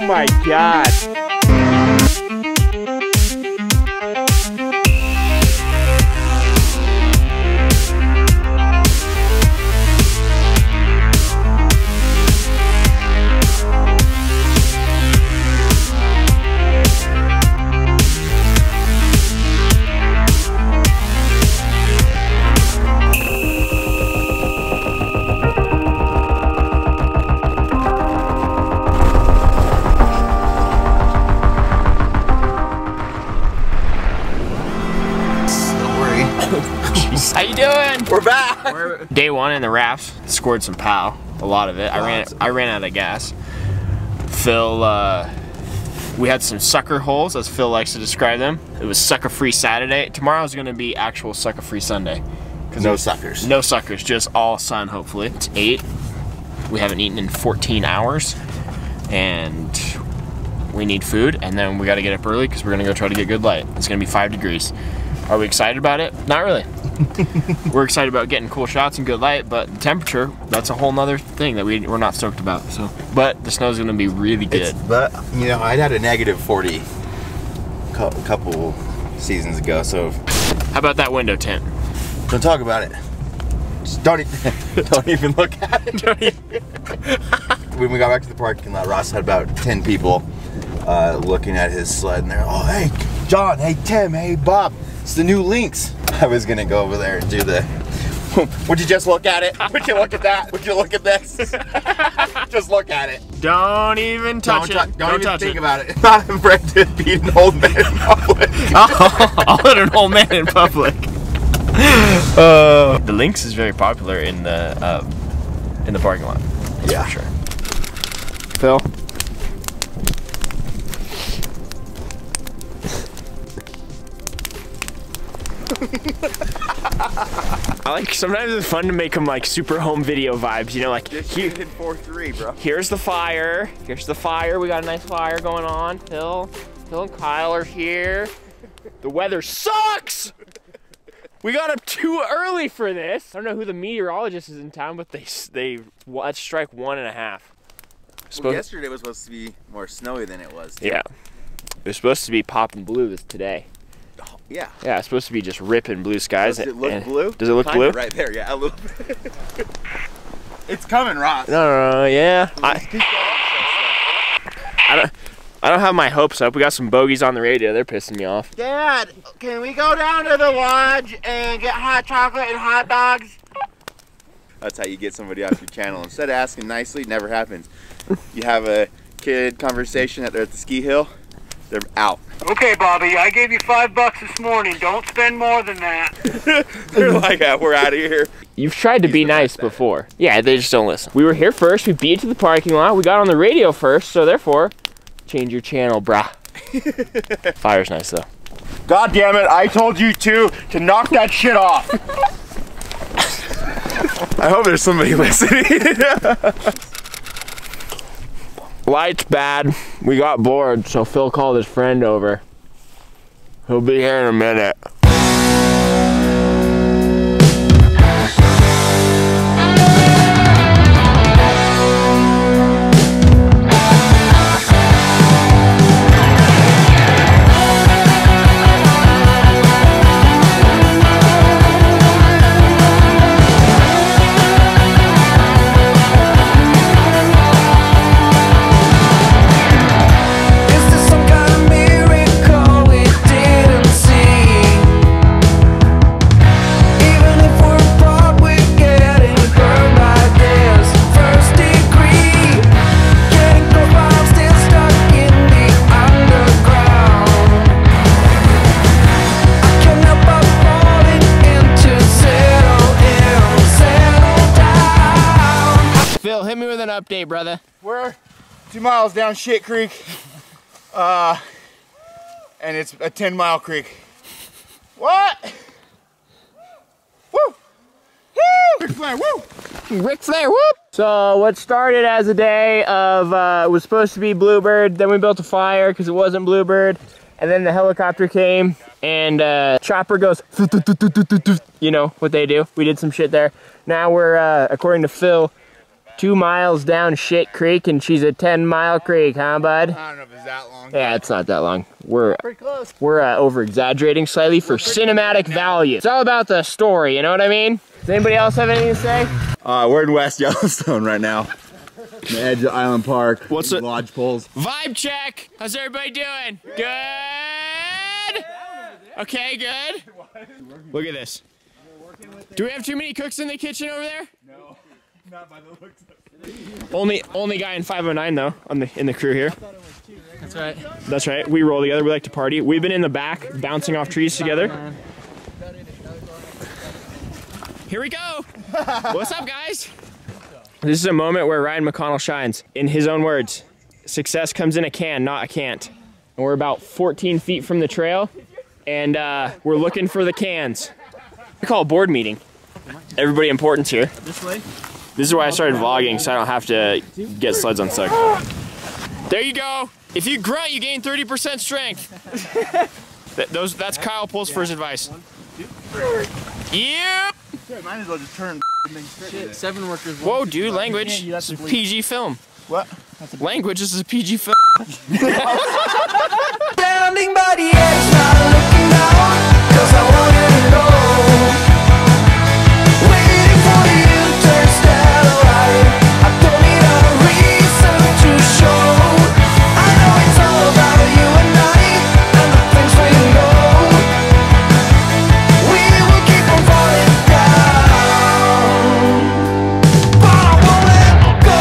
my God. How you doing? We're back. Day one in the rafts, scored some POW, a lot of it. I ran out of gas. Phil, we had some sucker holes, as Phil likes to describe them. It was sucker-free Saturday. Tomorrow's gonna be actual sucker-free Sunday. No suckers. No suckers, just all sun, hopefully. It's 8. We haven't eaten in 14 hours, and we need food, and then we gotta get up early because we're gonna go try to get good light. It's gonna be 5 degrees. Are we excited about it? Not really. We're excited about getting cool shots and good light, but the temperature, that's a whole nother thing that we're not stoked about. So, but the snow's gonna be really good. But, you know, I had a negative 40 a couple seasons ago, so. How about that window tint? Don't talk about it. Just don't even look at it. When we got back to the parking lot, Ross had about 10 people looking at his sled, and they're, oh, hey, John, hey, Tim, hey, Bob. It's the new Lynx. I was gonna go over there and do the, would you just look at it? Would you look at that? Would you look at this? Just look at it. Don't even touch it. Don't even think about it. Not afraid to beat an old man in public. I'll hit an old man in public. The Lynx is very popular in the parking lot. That's yeah, for sure. Phil? Sometimes it's fun to make them like super home video vibes, you know, like here, 4-3, bro. Here's the fire. Here's the fire. We got a nice fire going on. Phil and Kyle are here. The weather sucks. We got up too early for this. I don't know who the meteorologist is in town, but they let's strike 1.5. Well, yesterday was supposed to be more snowy than it was. Yeah, it was supposed to be popping blue today. Yeah. Yeah, it's supposed to be just ripping blue skies. Does it look blue? Does it look blue? Right there, yeah, a little bit. It's coming, Ross. No, yeah. I don't have my hopes up. We got some bogeys on the radio. They're pissing me off. Dad, can we go down to the lodge and get hot chocolate and hot dogs? That's how you get somebody off your channel. Instead of asking nicely, it never happens. You have a kid conversation that they're at the ski hill, they're out. Okay, Bobby, I gave you $5 this morning. Don't spend more than that. They're like, we're out of here. You've tried to be nice before. Yeah, they just don't listen. We were here first. We beat it to the parking lot. We got on the radio first, so therefore, change your channel, brah. Fire's nice, though. God damn it, I told you to knock that shit off. I hope there's somebody listening. Light's bad. We got bored, so Phil called his friend over. He'll be here in a minute. Hit me with an update, brother. We're 2 miles down Shit Creek, and it's a 10-mile creek. What? Woo! Woo! Ric Flair, woo! Ric Flair, whoop! So what started as a day of, it was supposed to be Bluebird, then we built a fire because it wasn't Bluebird, and then the helicopter came, and chopper goes, you know what they do. We did some shit there. Now we're, according to Phil, 2 miles down shit creek and she's a 10-mile creek, huh, bud? I don't know if it's that long. Yeah, it's not that long. We're Pretty close. We're over-exaggerating slightly for cinematic value. It's all about the story, you know what I mean? Does anybody else have anything to say? We're in West Yellowstone right now. On the edge of Island Park. What's it? Lodge poles. Vibe check. How's everybody doing? Good? Okay, good. Look at this. Do we have too many cooks in the kitchen over there? No, not by the looks of it. Only guy in 509 though, in the crew here. That's right. That's right. We roll together. We like to party. We've been in the back, bouncing off trees together. Here we go. What's up, guys? This is a moment where Ryan McConnell shines. In his own words, success comes in a can, not a can't. And we're about 14 feet from the trail, and we're looking for the cans. We call a board meeting. Everybody important's here. This way? This is why I started vlogging, so I don't have to get sleds unstuck. There you go. If you grunt, you gain 30% strength. That's Kyle pulls for his advice. 1, 2, 3. Yep. Might as well just turn Shit, 7 workers. Whoa, dude, language. This is PG film. What? Language, this is a PG film. Standing by the edge, not looking down, 'cause I wanted to know. Waiting for the U-turn, stand alive. I don't need a reason to show. I know it's all about you and I, and the things we know. We will keep on falling down, but I won't let go.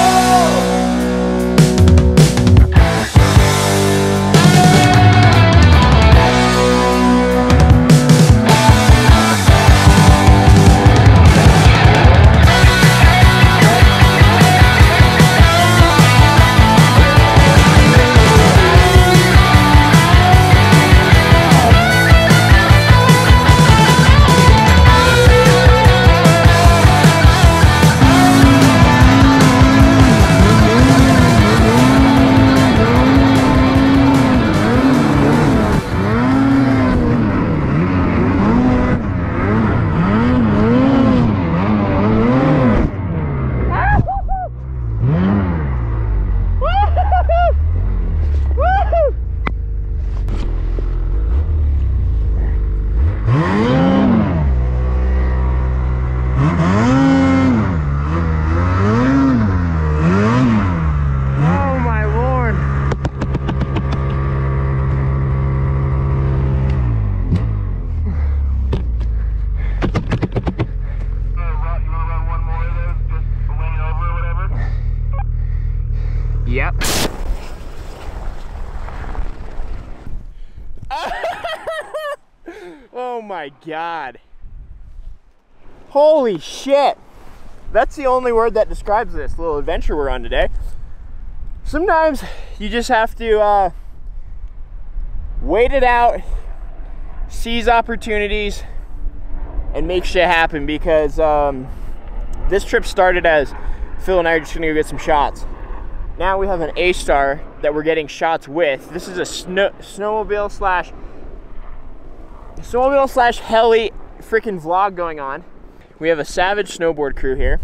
Yep. Oh my God. Holy shit. That's the only word that describes this little adventure we're on today. Sometimes you just have to wait it out, seize opportunities, and make shit happen, because this trip started as Phil and I are just gonna go get some shots. Now we have an A-Star that we're getting shots with. This is a snowmobile slash heli freaking vlog going on. We have a savage snowboard crew here.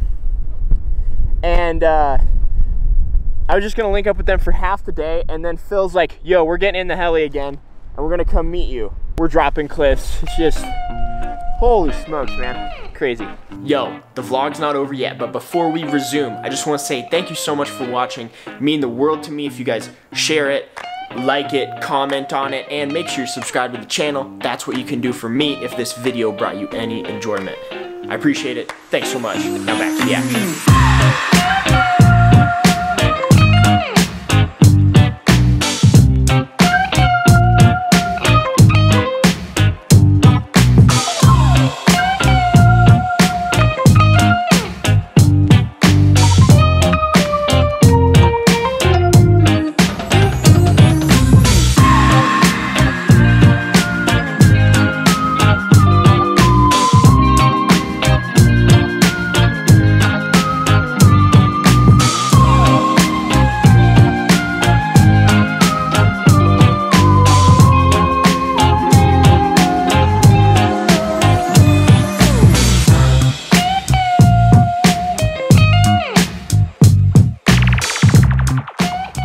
And I was just gonna link up with them for half the day, and then Phil's like, yo, we're getting in the heli again, and we're gonna come meet you. We're dropping cliffs. It's just, holy smokes, man. Crazy. Yo, the vlog's not over yet, but before we resume, I just want to say thank you so much for watching. It means the world to me if you guys share it, like it, comment on it, and make sure you subscribe to the channel. That's what you can do for me if this video brought you any enjoyment. I appreciate it. Thanks so much. Now back to the action.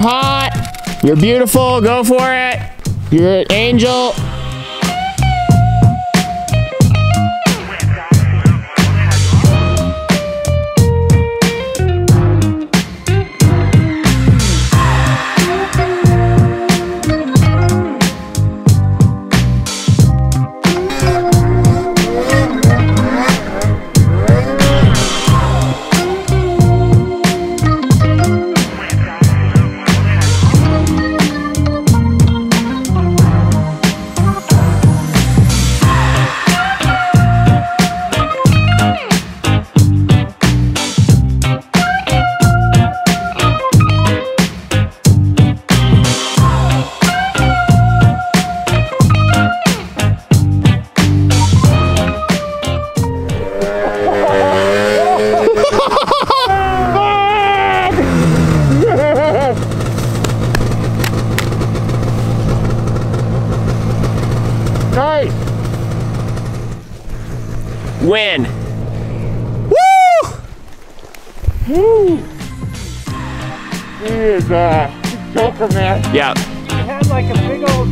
hot. You're beautiful. Go for it. You're an angel. Nice. Win. Woo! Woo! He is Joker, man. Yeah. It had like a big old